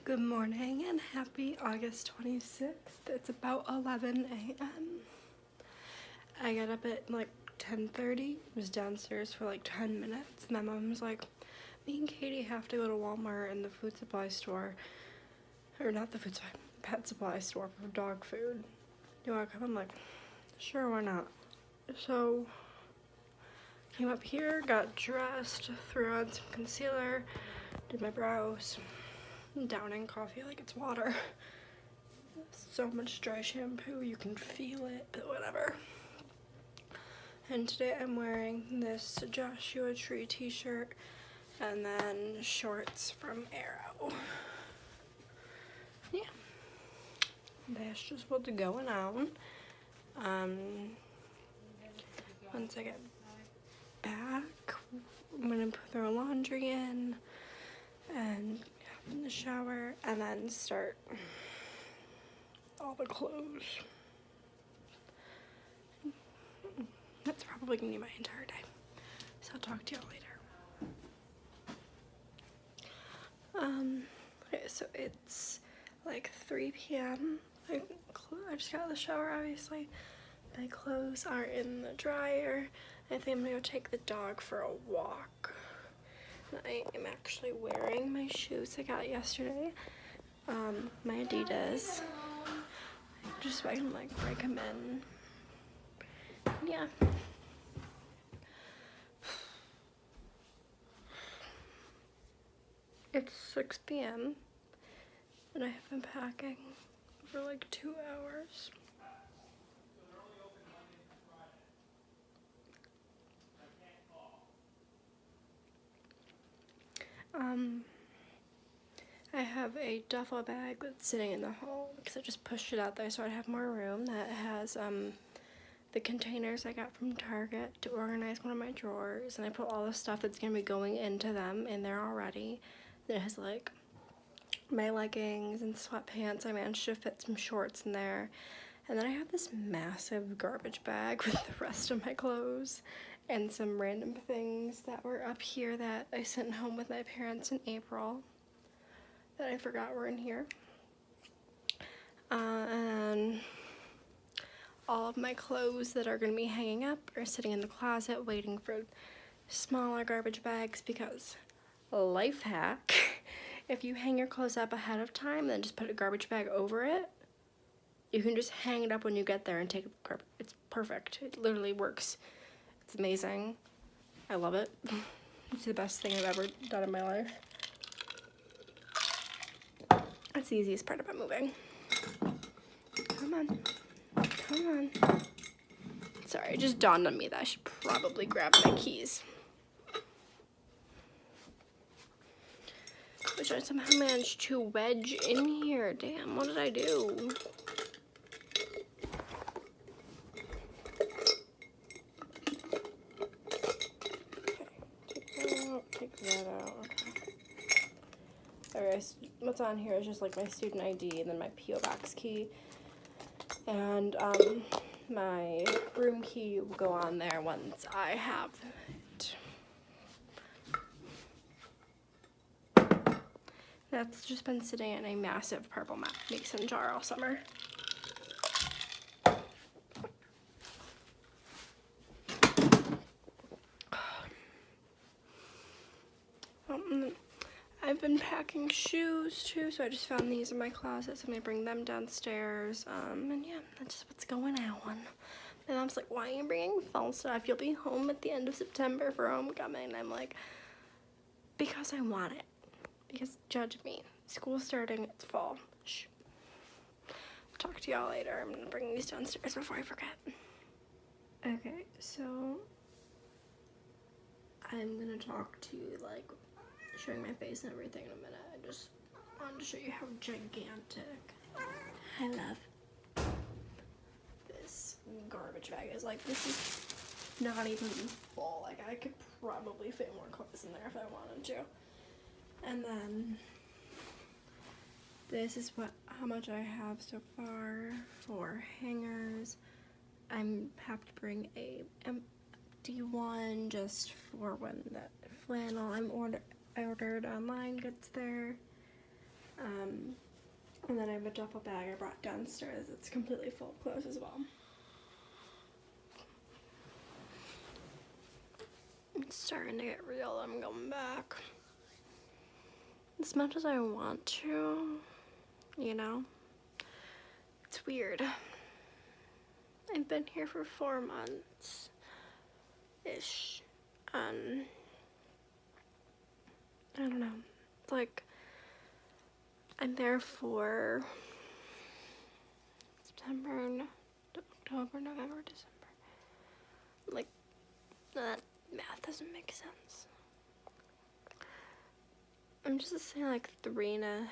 Good morning and happy August 26th. It's about 11 a.m. I got up at like 10:30, was downstairs for like 10 minutes, and my mom was like, me and Katie have to go to Walmart and the food supply store, or not the food supply, pet supply store for dog food. You wanna come? I'm like, sure, why not? So, came up here, got dressed, threw on some concealer, did my brows, downing coffee like it's water. So much dry shampoo, you can feel it, but whatever. And today I'm wearing this Joshua Tree t-shirt and then shorts from Arrow. Yeah, that's just what's going on. Once I get back, I'm gonna throw laundry in and hop in the shower and then start all the clothes. That's probably gonna be my entire day. So I'll talk to y'all later. Okay, so it's like 3 p.m. I just got out of the shower, obviously. My clothes are in the dryer. I think I'm gonna go take the dog for a walk. I am actually wearing my shoes I got yesterday. My Adidas. Just so I can like break them in. Yeah. It's 6 p.m. and I have been packing for like 2 hours. I have a duffel bag that's sitting in the hall because I just pushed it out there so I'd have more room. That has the containers I got from Target to organize one of my drawers, and I put all the stuff that's gonna be going into them in there already. Then it has like my leggings and sweatpants. I managed to fit some shorts in there. And then I have this massive garbage bag with the rest of my clothes and some random things that were up here that I sent home with my parents in April that I forgot were in here. And all of my clothes that are going to be hanging up are sitting in the closet waiting for smaller garbage bags because life hack, if you hang your clothes up ahead of time then just put a garbage bag over it, you can just hang it up when you get there and take it. It's perfect. It literally works. It's amazing. I love it. It's the best thing I've ever done in my life. That's the easiest part about moving. Come on. Come on. Sorry, it just dawned on me that I should probably grab my keys. Which I somehow managed to wedge in here. Damn, what did I do? Take that out. Okay. Alright, what's on here is just like my student ID and then my P.O. Box key. And my room key will go on there once I have it. That's just been sitting in a massive purple mason jar all summer. I've been packing shoes too, so I just found these in my closet, so I'm gonna bring them downstairs. And yeah, that's just what's going on. And mom's like, why are you bringing fall stuff? You'll be home at the end of September for homecoming. And I'm like, because I want it. Because judge me. School's starting, it's fall. Shh. Talk to y'all later. I'm gonna bring these downstairs before I forget. Okay, so I'm gonna talk to you like showing my face and everything in a minute. I just wanted to show you how gigantic I love this garbage bag is. Like, this is not even full. Like, I could probably fit more clothes in there if I wanted to. And then this is how much I have so far for hangers. I have to bring a empty one just for when that flannel I ordered online gets there. And then I have a duffel bag I brought downstairs. It's completely full of clothes as well. It's starting to get real. I'm going back. As much as I want to, you know, it's weird. I've been here for 4 months-ish. I don't know. It's like, I'm there for September, October, November, December. Like, that math doesn't make sense. I'm just saying like 3.5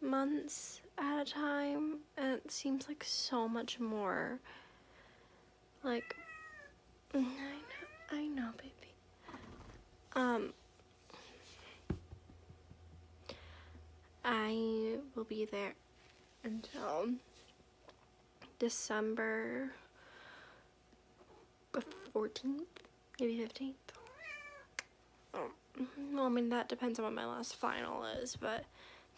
months at a time, and it seems like so much more. Like, I know, baby. I will be there until December 14th, maybe 15th. Well, I mean, that depends on what my last final is, but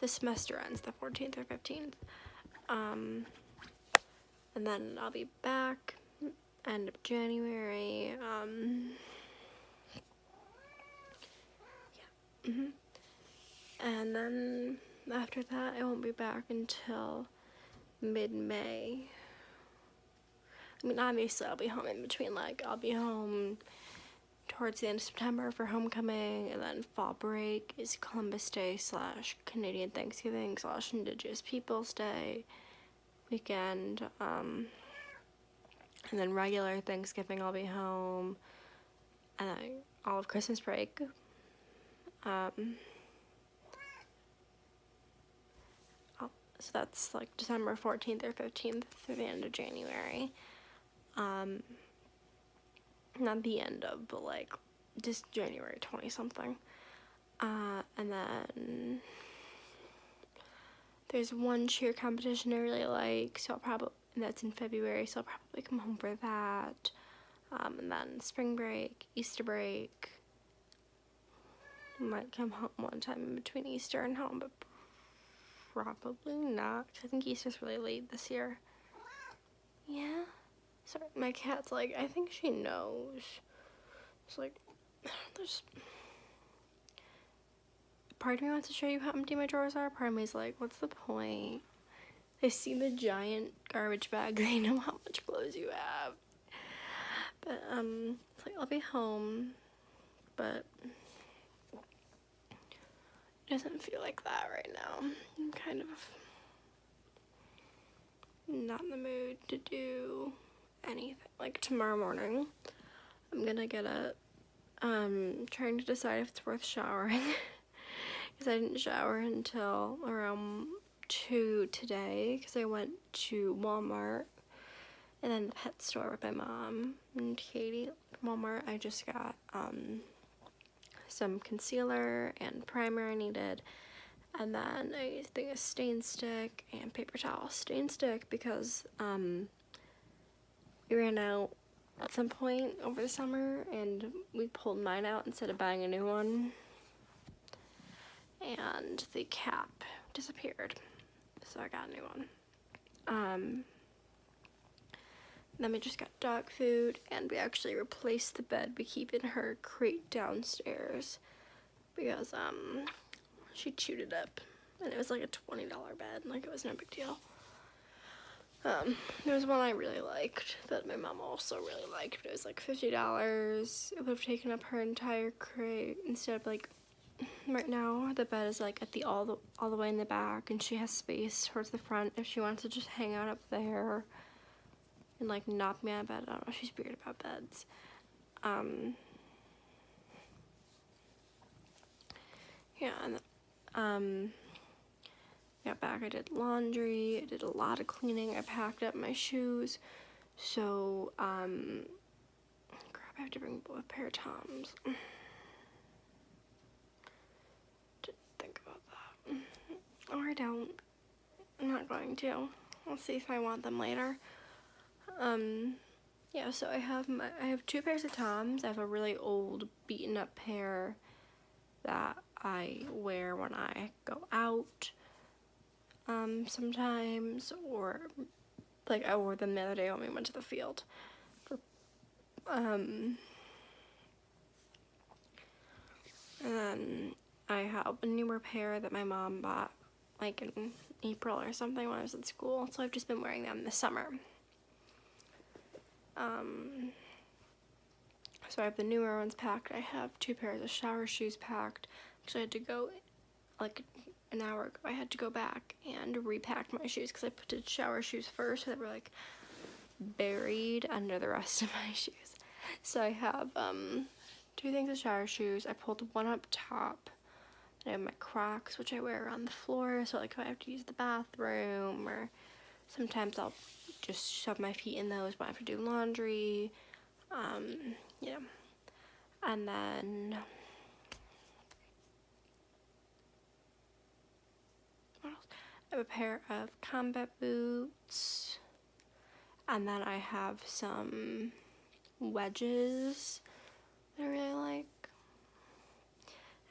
the semester ends the 14th or 15th. And then I'll be back end of January. And then after that, I won't be back until mid-May. I mean, obviously, I'll be home in between. Like, I'll be home towards the end of September for homecoming, and then fall break is Columbus Day / Canadian Thanksgiving / Indigenous Peoples Day weekend. And then regular Thanksgiving, I'll be home, and then all of Christmas break. So that's like December 14th or 15th through the end of January. Not the end of, but like just January 20-something. And then there's one cheer competition I really like, so and that's in February, so I'll probably come home for that. And then spring break, Easter break. Might come home one time in between Easter and home, but probably not, 'cause I think Easter's really late this year. Yeah? Sorry, my cat's like, I think she knows. It's like, there's... Part of me wants to show you how empty my drawers are. Part of me is like, what's the point? They see the giant garbage bag. They know how much clothes you have. But, it's like, I'll be home, but it doesn't feel like that right now. I'm kind of not in the mood to do anything. Like, tomorrow morning, I'm gonna get trying to decide if it's worth showering. Because I didn't shower until around 2 today, because I went to Walmart and then the pet store with my mom and Katie. Walmart, I just got some concealer and primer I needed, and then I think a stain stick and paper towel. Stain stick because we ran out at some point over the summer and we pulled mine out instead of buying a new one, and the cap disappeared, so I got a new one. Then we just got dog food, and we actually replaced the bed we keep in her crate downstairs because she chewed it up, and it was like a $20 bed, like it was no big deal. There was one I really liked that my mom also really liked, but it was like $50. It would have taken up her entire crate instead of like, right now the bed is like at the all the way in the back, and she has space towards the front if she wants to just hang out up there and like knock me out of bed. I don't know, she's weird about beds. Yeah, and got back, I did laundry, I did a lot of cleaning, I packed up my shoes, so crap, I have to bring both pair of Toms. Didn't think about that. Or I don't. I'm not going to. I'll see if I want them later. Yeah, so I have 2 pairs of Toms. I have a really old beaten up pair that I wear when I go out sometimes, or like I wore them the other day when we went to the field. And then I have a newer pair that my mom bought like in April or something when I was in school, so I've just been wearing them this summer. So I have the newer ones packed. I have 2 pairs of shower shoes packed. Actually, I had to go like an hour ago. I had to go back and repack my shoes because I put the shower shoes first, so they were like buried under the rest of my shoes. So I have 2 things of shower shoes. I pulled one up top. I have my Crocs, which I wear on the floor, so like if I have to use the bathroom, or sometimes I'll just shove my feet in those when I have to do laundry. You know. And then what else? I have a pair of combat boots, and then I have some wedges that I really like.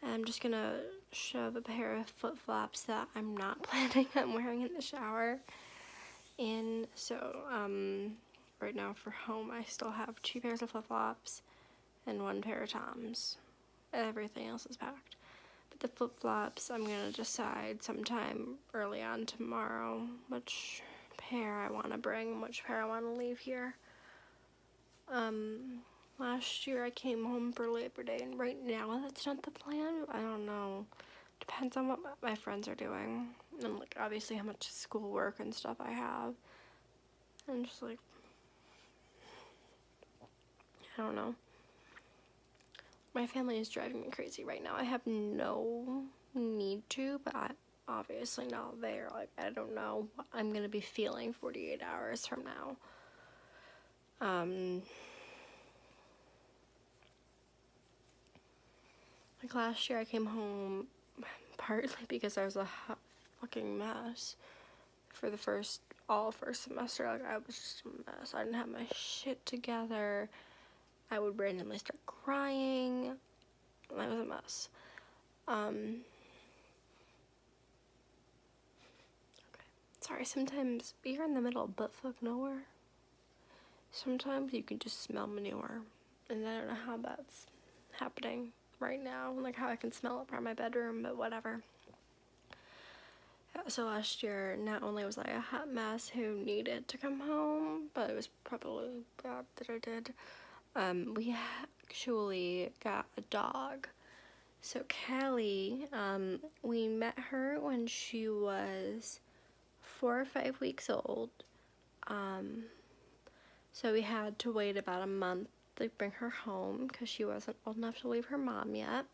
And I'm just gonna shove a pair of flip-flops that I'm not planning on wearing in the shower in. So right now for home I still have 2 pairs of flip-flops and 1 pair of Toms. Everything else is packed. But the flip-flops, I'm gonna decide sometime early on tomorrow which pair I want to bring, which pair I want to leave here. Last year I came home for Labor Day, and right now that's not the plan. I don't know. Depends on what my friends are doing, and like obviously how much schoolwork and stuff I have. And just like, I don't know. My family is driving me crazy right now. I have no need to, but I'm obviously not there. Like, I don't know what I'm gonna be feeling 48 hours from now. Like last year I came home partly because I was a hot fucking mess for the first semester. Like, I was just a mess. I didn't have my shit together. I would randomly start crying. I was a mess. Okay. Sorry, sometimes you're in the middle of buttfuck nowhere. Sometimes you can just smell manure. And I don't know how that's happening right now. Like how I can smell it from my bedroom, but whatever. So last year, not only was I a hot mess who needed to come home, but it was probably bad that I did. We actually got a dog. So Callie, we met her when she was 4 or 5 weeks old. So we had to wait about a month to bring her home because she wasn't old enough to leave her mom yet.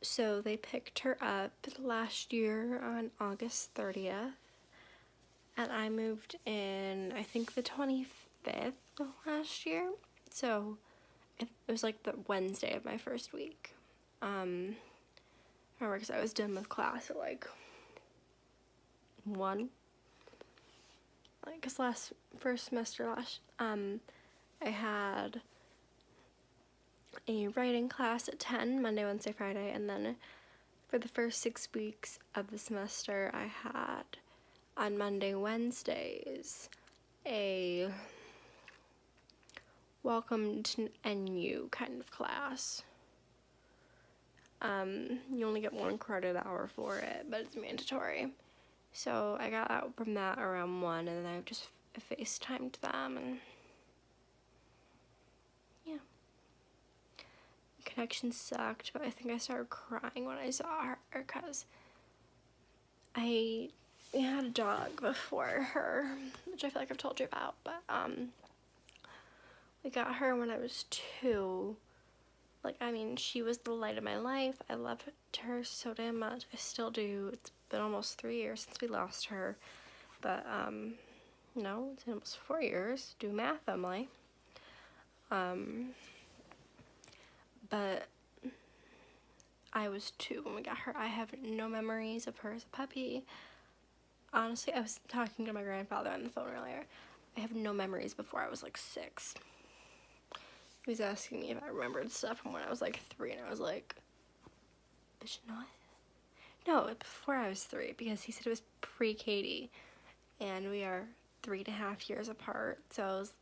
So they picked her up last year on August 30th. And I moved in, I think, the 25th of last year. So it was like the Wednesday of my first week. I remember because I was done with class at like 1. Like, because first semester I had a writing class at 10, Monday, Wednesday, Friday, and then for the first 6 weeks of the semester I had on Monday, Wednesdays a welcome to NU kind of class. You only get 1 credit hour for it, but it's mandatory. So I got out from that around 1, and then I just FaceTimed them, and yeah. Connection sucked, but I think I started crying when I saw her because I had a dog before her, which I feel like I've told you about, but we got her when I was 2. Like, I mean, she was the light of my life. I loved her so damn much. I still do. It's been almost 3 years since we lost her, but no, it's almost 4 years. Do math, Emily. But I was 2 when we got her. I have no memories of her as a puppy. Honestly, I was talking to my grandfather on the phone earlier. I have no memories before I was like 6. He was asking me if I remembered stuff from when I was like 3, and I was like, bitch, not? No, before I was 3, because he said it was pre-Katie, and we are 3.5 years apart, so it was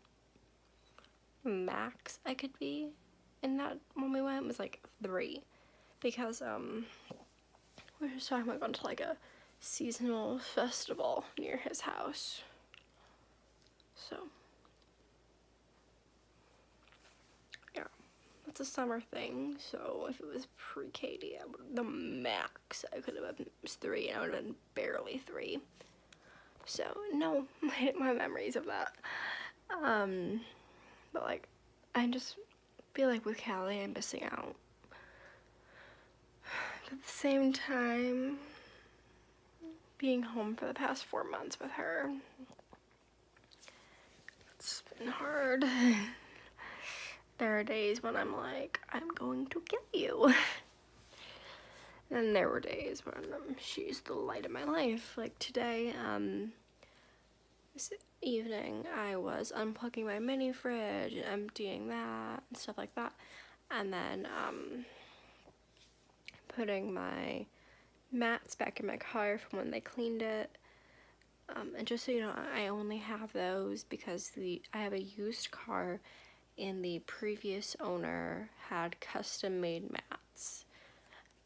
max I could be in that when we went was like 3, because we were just talking about going to like a seasonal festival near his house, so yeah, it's a summer thing. So if it was pre-Katie, the max I could have been was 3, and I would have been barely 3. So no, my memories of that. But like, I just feel like with Callie, I'm missing out. But at the same time, being home for the past 4 months with her, it's been hard. There are days when I'm like, I'm going to kill you. And there were days when she's the light of my life. Like today, this evening, I was unplugging my mini fridge and emptying that and stuff like that. And then, putting my mats back in my car from when they cleaned it. And just so you know, I only have those because I have a used car, and the previous owner had custom made mats.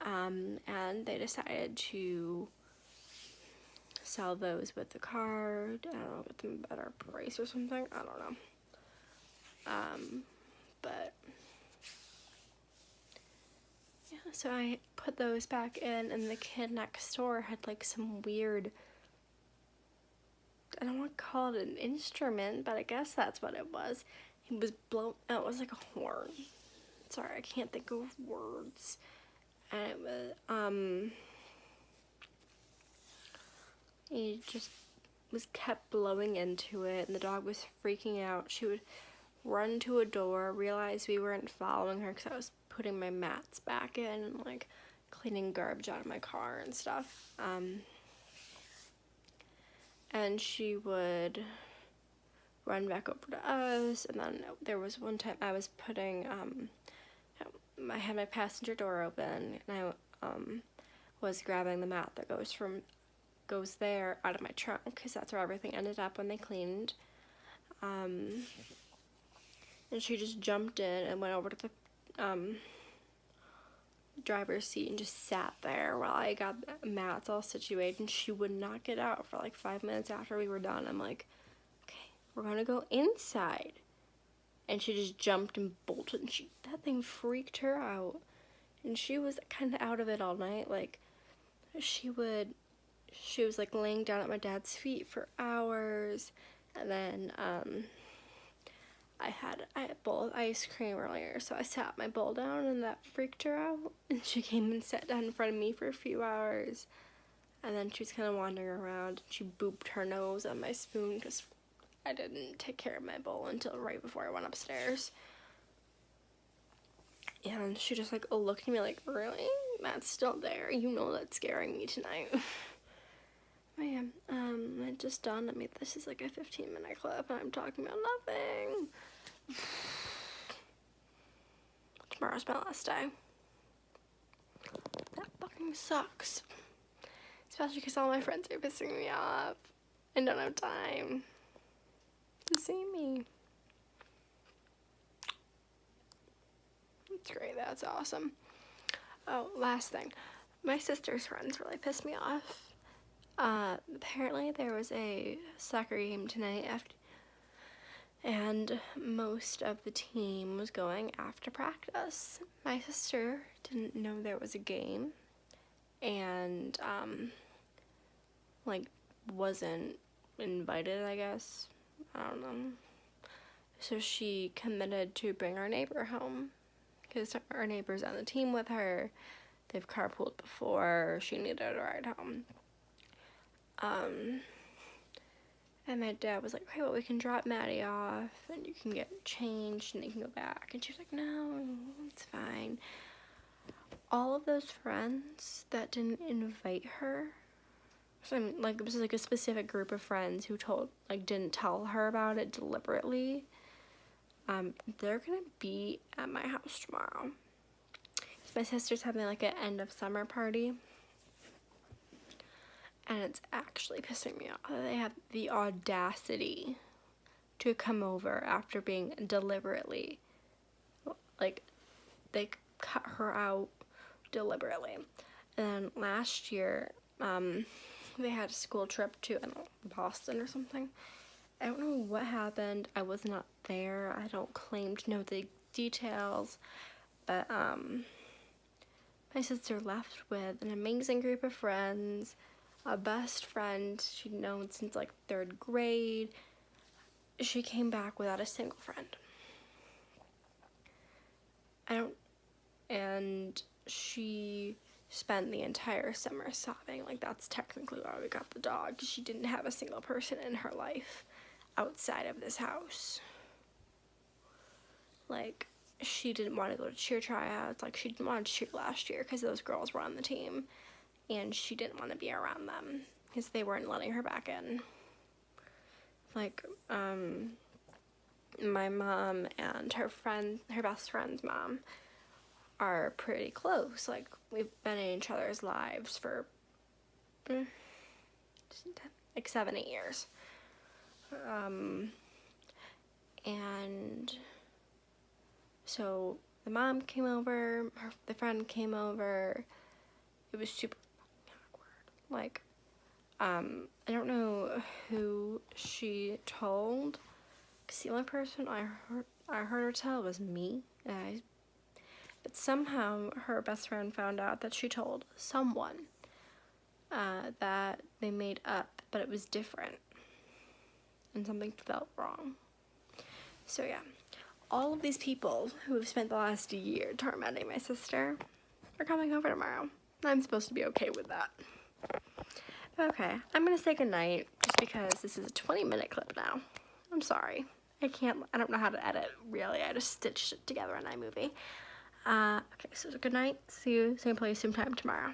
And they decided to sell those with the car. I don't know, get them a better price or something. I don't know. But yeah, so I put those back in, and the kid next door had like some weird, I don't want to call it an instrument, but I guess that's what it was. He was blowing, it was like a horn. Sorry, I can't think of words. And it was, he just kept blowing into it, and the dog was freaking out. She would run to a door, realize we weren't following her because I was putting my mats back in and like cleaning garbage out of my car and stuff. And she would run back over to us, and then there was one time I was putting, I had my passenger door open, and I was grabbing the mat that goes there out of my trunk, because that's where everything ended up when they cleaned. And she just jumped in and went over to the driver's seat and just sat there while I got the mats all situated, and she would not get out for like 5 minutes after we were done. I'm like, okay, we're gonna go inside. And she just jumped and bolted, and that thing freaked her out. And she was kind of out of it all night. Like, she was like laying down at my dad's feet for hours, and then I had a bowl of ice cream earlier, so I sat my bowl down, and that freaked her out, and she came and sat down in front of me for a few hours, and then she was kind of wandering around, and she booped her nose on my spoon because I didn't take care of my bowl until right before I went upstairs. And she just like looked at me like, really? Matt's still there? You know that's scaring me tonight. Man, I just dawned on me this is like a 15-minute clip, and I'm talking about nothing. Tomorrow's my last day. That fucking sucks. Especially because all my friends are pissing me off and don't have time to see me. That's great, that's awesome. Oh, last thing. My sister's friends really pissed me off. Apparently there was a soccer game tonight and most of the team was going after practice. My sister didn't know there was a game, and like wasn't invited, I guess. I don't know. So she committed to bring our neighbor home because our neighbor's on the team with her. They've carpooled before. She needed a ride home. And my dad was like, okay, well, we can drop Maddie off, and you can get changed, and you can go back. And she was like, no, it's fine. All of those friends that didn't invite her, so I mean, like, it was like a specific group of friends who didn't tell her about it deliberately. they're gonna be at my house tomorrow. My sister's having like an end of summer party, and it's actually pissing me off. They have the audacity to come over after being deliberately, like, they cut her out deliberately. And then last year, they had a school trip to, I don't know, Boston or something. I don't know what happened. I was not there. I don't claim to know the details, but my sister left with an amazing group of friends, a best friend she'd known since like 3rd grade. She came back without a single friend. And she spent the entire summer sobbing. Like, that's technically why we got the dog. She didn't have a single person in her life outside of this house. Like, she didn't want to go to cheer tryouts. Like, she didn't want to cheer last year because those girls were on the team, and she didn't want to be around them because they weren't letting her back in. Like, my mom and her best friend's mom are pretty close. Like, we've been in each other's lives for like 7-8 years. And so the mom came over, the friend came over. It was super awkward. Like, I don't know who she told, because the only person I heard her tell was me. But somehow her best friend found out that she told someone that they made up, but it was different, and something felt wrong. So yeah, all of these people who have spent the last year tormenting my sister are coming over tomorrow. I'm supposed to be okay with that. Okay, I'm gonna say goodnight just because this is a 20-minute clip now. I'm sorry. I don't know how to edit, really. I just stitched it together in iMovie. Okay, so good night. See you same place, same time tomorrow.